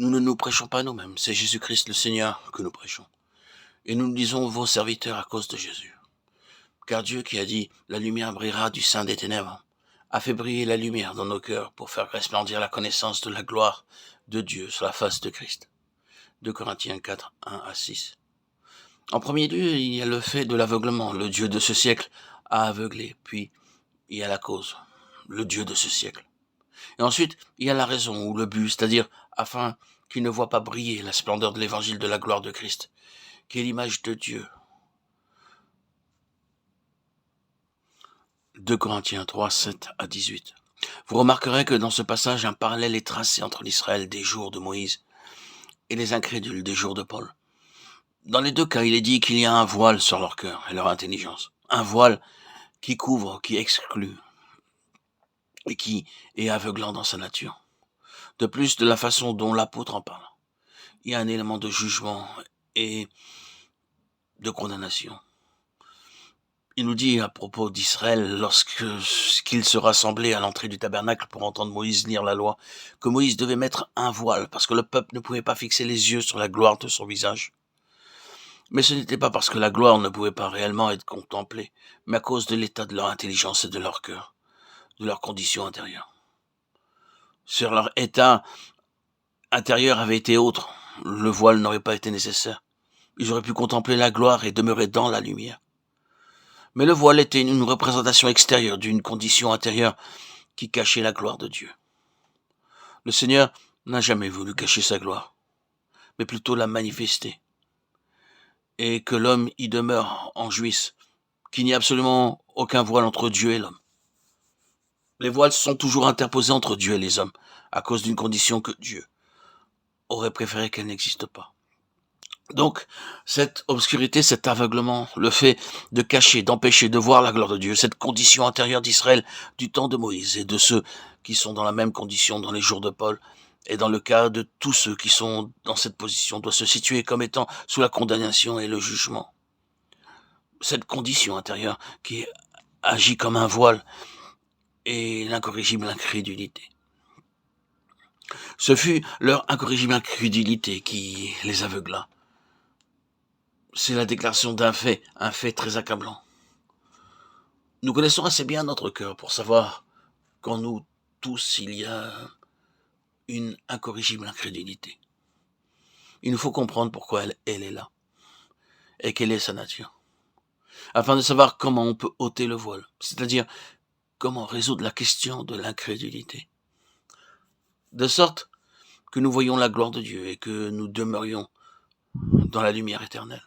Nous ne nous prêchons pas nous-mêmes, c'est Jésus-Christ le Seigneur que nous prêchons. Et nous disons vos serviteurs à cause de Jésus. Car Dieu qui a dit « La lumière brillera du sein des ténèbres » a fait briller la lumière dans nos cœurs pour faire resplendir la connaissance de la gloire de Dieu sur la face de Christ. 2 Corinthiens 4, 1 à 6. En premier lieu, il y a le fait de l'aveuglement. Le Dieu de ce siècle a aveuglé. Puis, il y a la cause, le Dieu de ce siècle. Et ensuite, il y a la raison ou le but, c'est-à-dire afin qu'il ne voit pas briller la splendeur de l'évangile de la gloire de Christ, qui est l'image de Dieu. 2 Corinthiens 3, 7 à 18. Vous remarquerez que dans ce passage, un parallèle est tracé entre l'Israël des jours de Moïse et les incrédules des jours de Paul. Dans les deux cas, il est dit qu'il y a un voile sur leur cœur et leur intelligence. Un voile qui couvre, qui exclut et qui est aveuglant dans sa nature. De plus, de la façon dont l'apôtre en parle, il y a un élément de jugement et de condamnation. Il nous dit à propos d'Israël, lorsqu'ils se rassemblaient à l'entrée du tabernacle pour entendre Moïse lire la loi, que Moïse devait mettre un voile parce que le peuple ne pouvait pas fixer les yeux sur la gloire de son visage. Mais ce n'était pas parce que la gloire ne pouvait pas réellement être contemplée, mais à cause de l'état de leur intelligence et de leur cœur, de leur condition intérieure. Sur leur état intérieur avait été autre, le voile n'aurait pas été nécessaire. Ils auraient pu contempler la gloire et demeurer dans la lumière. Mais le voile était une représentation extérieure d'une condition intérieure qui cachait la gloire de Dieu. Le Seigneur n'a jamais voulu cacher sa gloire, mais plutôt la manifester. Et que l'homme y demeure en jouisse, qu'il n'y a absolument aucun voile entre Dieu et l'homme. Les voiles sont toujours interposés entre Dieu et les hommes, à cause d'une condition que Dieu aurait préféré qu'elle n'existe pas. Donc, cette obscurité, cet aveuglement, le fait de cacher, d'empêcher de voir la gloire de Dieu, cette condition intérieure d'Israël du temps de Moïse et de ceux qui sont dans la même condition dans les jours de Paul, et dans le cas de tous ceux qui sont dans cette position, doit se situer comme étant sous la condamnation et le jugement. Cette condition intérieure qui agit comme un voile et l'incorrigible incrédulité. Ce fut leur incorrigible incrédulité qui les aveugla. C'est la déclaration d'un fait, un fait très accablant. Nous connaissons assez bien notre cœur pour savoir qu'en nous tous il y a une incorrigible incrédulité. Il nous faut comprendre pourquoi elle est là et quelle est sa nature, afin de savoir comment on peut ôter le voile, c'est-à-dire comment résoudre la question de l'incrédulité, de sorte que nous voyions la gloire de Dieu et que nous demeurions dans la lumière éternelle.